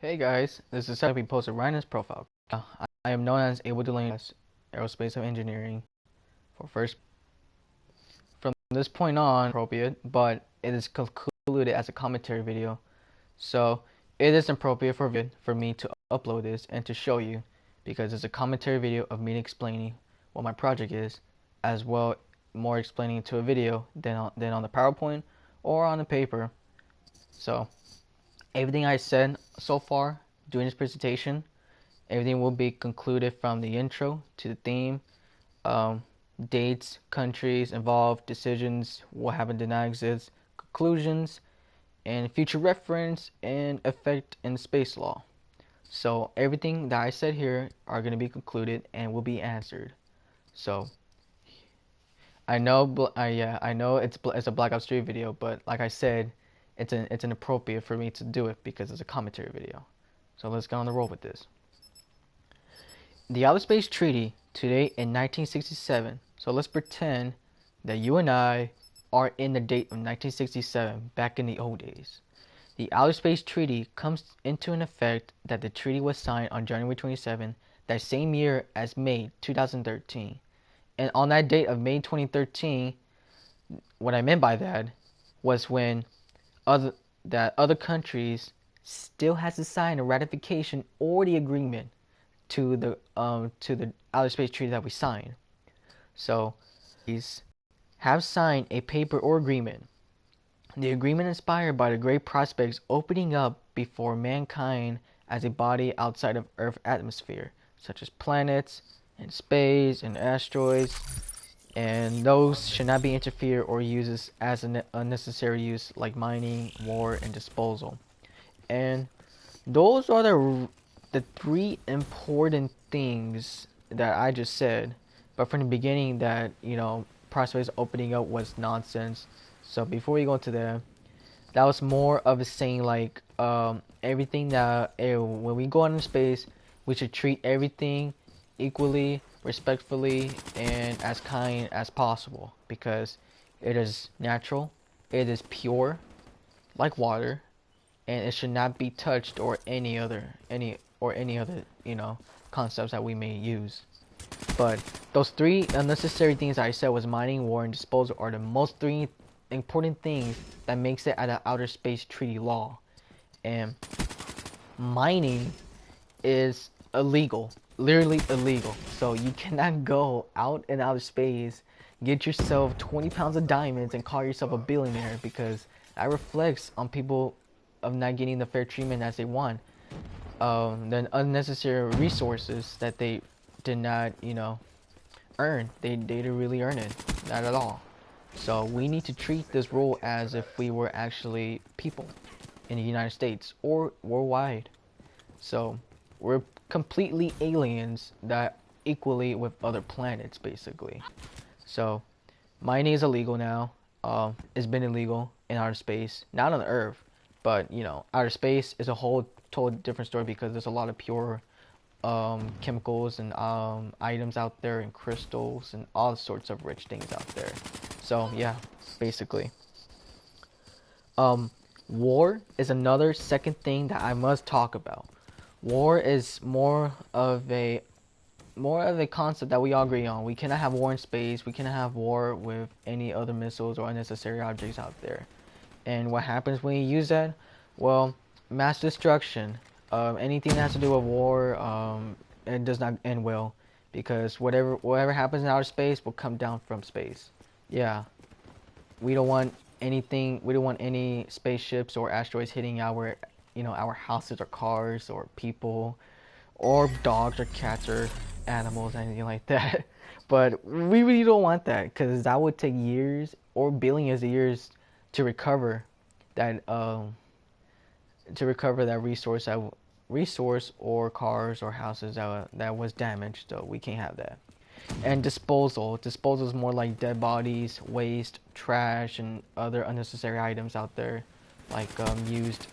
Hey guys, this is we posted right in his profile. I am known as Able Delaney Aerospace and Engineering for first. From this point on, appropriate, but it is concluded as a commentary video. So it is appropriate for me to upload this and to show you because it's a commentary video of me explaining what my project is, as well more explaining to a video than on the PowerPoint or on the paper. So everything I said so far during this presentation, everything will be concluded from the intro to the theme, um, dates, countries involved, decisions, what happened did not exist, conclusions, and future reference and effect in space law. So everything that I said here are going to be concluded and will be answered. So I know it's a Black Ops 3 video, but like I said, it's inappropriate for me to do it because it's a commentary video. So let's get on the roll with this. The Outer Space Treaty today in 1967. So let's pretend that you and I are in the date of 1967, back in the old days. The Outer Space Treaty comes into an effect that the treaty was signed on January 27, that same year as May 2013. And on that date of May 2013, what I meant by that was when other countries still has to sign a ratification or the agreement to the outer space treaty that we signed. So these have signed a paper or agreement. The agreement inspired by the great prospects opening up before mankind as a body outside of Earth's atmosphere, such as planets and space and asteroids, and those should not be interfered or used as an unnecessary use like mining, war, and disposal. And those are the three important things that I just said. But from the beginning, that prospects opening up was nonsense. So before we go into that was more of a saying like everything that when we go out in space, we should treat everything equally, respectfully, and as kind as possible because it is natural, it is pure, like water, and it should not be touched or any other concepts that we may use. But those three unnecessary things I said was mining, war, and disposal are the most three important things that makes it an outer space treaty law. And mining is illegal, literally illegal. So you cannot go out in outer space, get yourself 20 pounds of diamonds and call yourself a billionaire because that reflects on people of not getting the fair treatment as they want. Then unnecessary resources that they did not, earn. They didn't really earn it, not at all. So we need to treat this rule as if we were actually people in the United States or worldwide. So we're completely aliens that equally with other planets, basically. So mining is illegal now. It's been illegal in outer space, not on Earth, but outer space is a whole total different story because there's a lot of pure chemicals and items out there and crystals and all sorts of rich things out there. So yeah, basically. War is another second thing that I must talk about. War is more of a concept that we all agree on. We cannot have war in space. We cannot have war with any other missiles or unnecessary objects out there. And what happens when you use that? Well, mass destruction. Anything that has to do with war, it does not end well because whatever happens in outer space will come down from space. Yeah, we don't want anything. We don't want any spaceships or asteroids hitting our houses or cars or people or dogs or cats or animals, anything like that. But we really don't want that because that would take years or billions of years to recover that resource or cars or houses that was damaged. So we can't have that. And disposal is more like dead bodies, waste, trash, and other unnecessary items out there, like used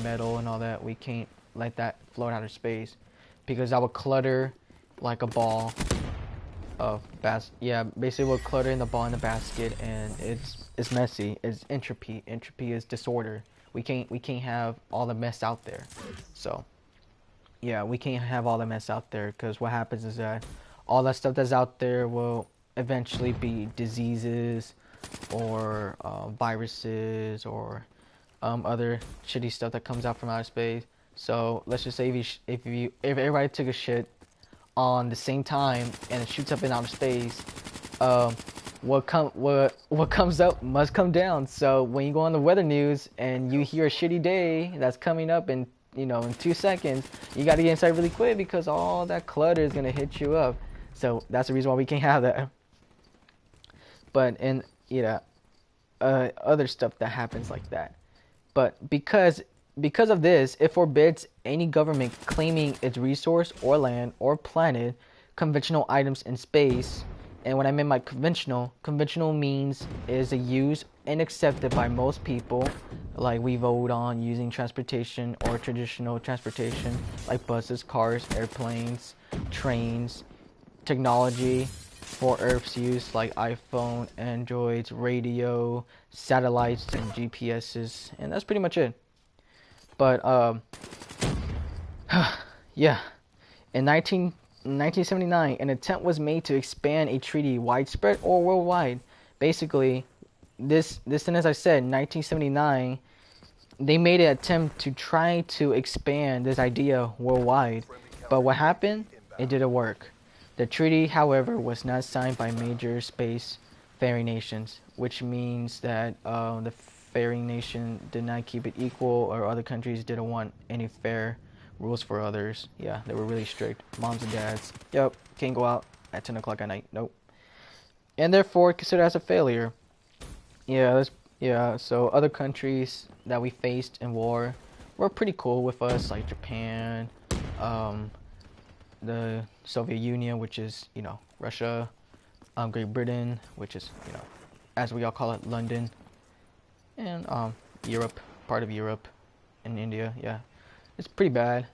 metal and all that. We can't let that float out of space because that would clutter like a ball basically we're cluttering the ball in the basket, and it's messy. It's entropy. Entropy is disorder. We can't have all the mess out there. So yeah, we can't have all the mess out there, because what happens is that all that stuff that's out there will eventually be diseases or viruses or other shitty stuff that comes out from outer space. So let's just say if everybody took a shit on the same time and it shoots up in outer space, um, what comes up must come down. So when you go on the weather news and you hear a shitty day that's coming up in in 2 seconds, you got to get inside really quick, because all that clutter is gonna hit you up. So that's the reason why we can't have that. But in other stuff that happens like that. But because of this, it forbids any government claiming its resource or land or planet conventional items in space. And what I mean by conventional means is a used and accepted by most people, like we vote on using transportation or traditional transportation, like buses, cars, airplanes, trains, technology for Earth's use, like iPhone, Androids, radio, satellites, and GPSs, and that's pretty much it. But yeah, in 1979, an attempt was made to expand a treaty widespread or worldwide. Basically, this and as I said, 1979, they made an attempt to try to expand this idea worldwide. But what happened? It didn't work. The treaty, however, was not signed by major space-faring nations, which means that the faring nation did not keep it equal, or other countries didn't want any fair rules for others. Yeah, they were really strict. Moms and dads, yep, can't go out at 10 o'clock at night. Nope. And therefore considered as a failure. So other countries that we faced in war were pretty cool with us, like Japan, the Soviet Union, which is, Russia, Great Britain, which is, as we all call it, London, and Europe, part of Europe, and India. Yeah, it's pretty bad.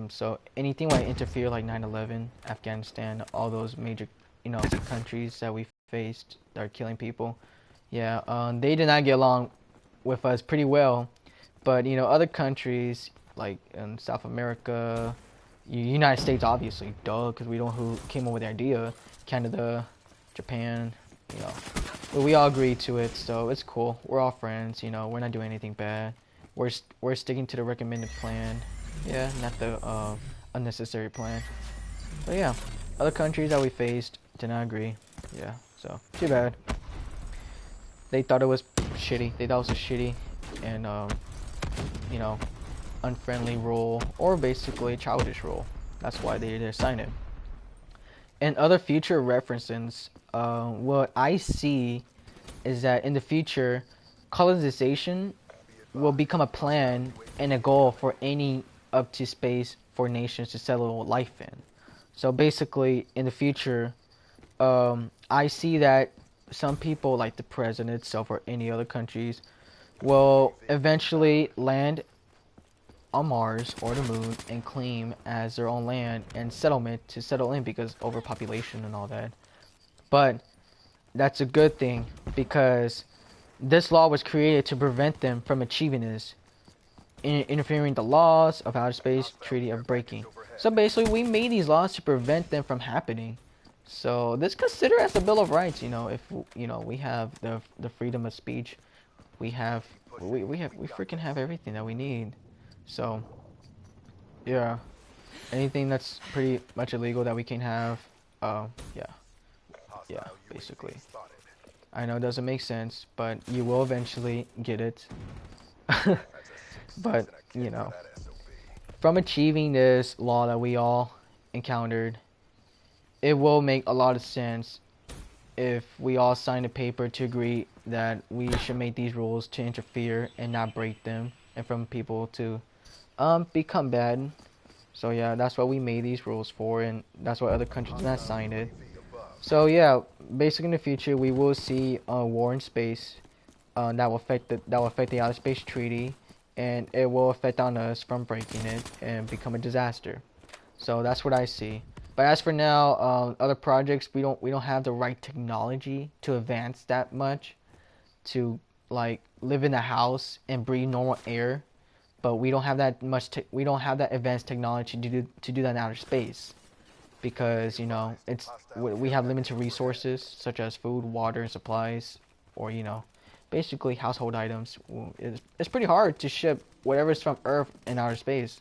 So anything like interfere, like 9/11, Afghanistan, all those major, countries that we faced that are killing people. Yeah, they did not get along with us pretty well. But other countries like in South America, United States, obviously, duh, because we don't who came up with the idea. Canada, Japan, but we all agreed to it, so it's cool. We're all friends, we're not doing anything bad. We're sticking to the recommended plan. Yeah, not the unnecessary plan. But yeah, other countries that we faced did not agree. Yeah, so too bad. They thought it was shitty. They thought it was a shitty and unfriendly rule, or basically childish rule. That's why they didn't sign it. And other future references, what I see is that in the future, colonization will become a plan and a goal for any up to space for nations to settle life in. So basically, in the future, I see that some people, like the president itself or any other countries, will eventually land on Mars or the moon and claim as their own land and settlement to settle in, because overpopulation and all that. But that's a good thing, because this law was created to prevent them from achieving this, interfering the laws of outer space treaty of breaking. So basically, we made these laws to prevent them from happening. So this considered as a Bill of Rights. If we have the freedom of speech, we freaking have everything that we need. So yeah, anything that's pretty much illegal that we can have, yeah, basically. I know it doesn't make sense, but you will eventually get it. But from achieving this law that we all encountered, it will make a lot of sense if we all sign a paper to agree that we should make these rules to interfere and not break them, and from people to become bad. So yeah, that's what we made these rules for, and that's why other countries not signed it. So yeah, basically in the future we will see a war in space that will affect the outer space treaty, and it will affect on us from breaking it and become a disaster. So that's what I see. But as for now, other projects we don't have the right technology to advance that much to like live in a house and breathe normal air. But we don't have that much. We don't have that advanced technology to do that in outer space because we have limited resources such as food, water, and supplies, or basically household items. It's pretty hard to ship whatever's from Earth in outer space.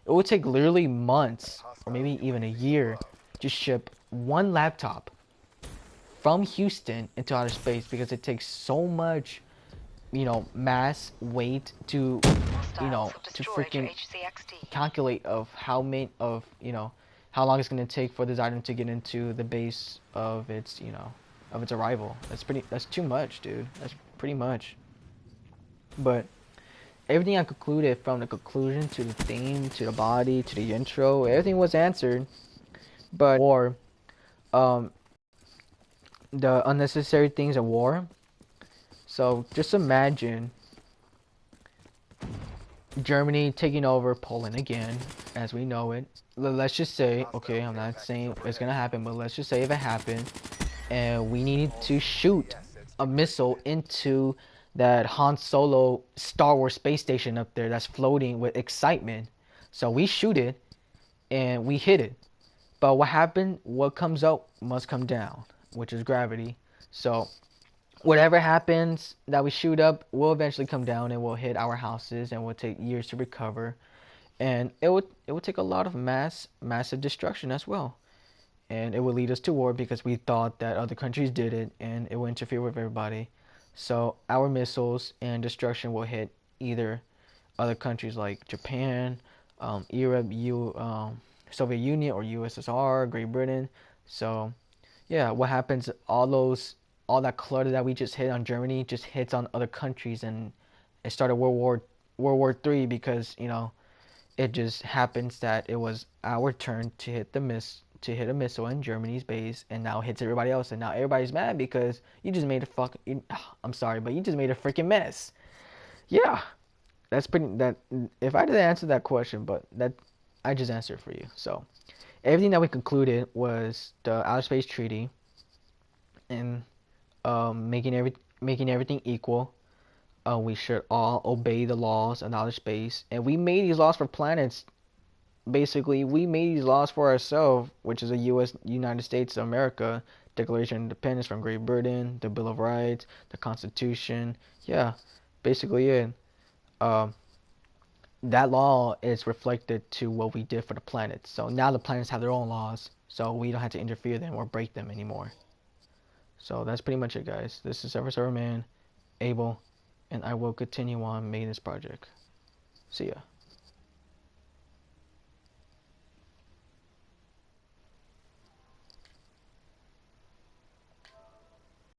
It would take literally months or maybe even a year to ship one laptop from Houston into outer space because it takes so much, mass weight to freaking calculate of how long it's going to take for this item to get into the base of its arrival. That's too much, dude. That's pretty much. But everything I concluded from the conclusion to the theme to the body to the intro, everything was answered. But war, um, the unnecessary things of war. So just imagine Germany taking over Poland again, as we know it. Let's just say, okay, I'm not saying it's gonna happen, but let's just say if it happened, and we needed to shoot a missile into that Han Solo Star Wars space station up there that's floating with excitement. So we shoot it, and we hit it. But what happened? What comes up must come down, which is gravity. So whatever happens that we shoot up will eventually come down and will hit our houses and will take years to recover. And it would take a lot of massive destruction as well. And it would lead us to war because we thought that other countries did it and it would interfere with everybody. So our missiles and destruction will hit either other countries like Japan, Europe, Soviet Union or USSR, Great Britain. So yeah, what happens? All that clutter that we just hit on Germany just hits on other countries, and it started World War III because it just happens that it was our turn to hit a missile in Germany's base, and now it hits everybody else, and now everybody's mad because you just made a I'm sorry, but you just made a freaking mess. Yeah, that's pretty. That if I didn't answer that question, but that I just answered for you. So everything that we concluded was the Outer Space Treaty and making everything equal. We should all obey the laws of outer space, and we made these laws for planets. Basically, we made these laws for ourselves, which is a United States of America Declaration of Independence from Great Britain, the Bill of Rights, the Constitution. Yeah, basically it. Um, that law is reflected to what we did for the planets. So now the planets have their own laws, so we don't have to interfere them or break them anymore. So that's pretty much it, guys. This is Server Man, Abel, and I will continue on making this project. See ya.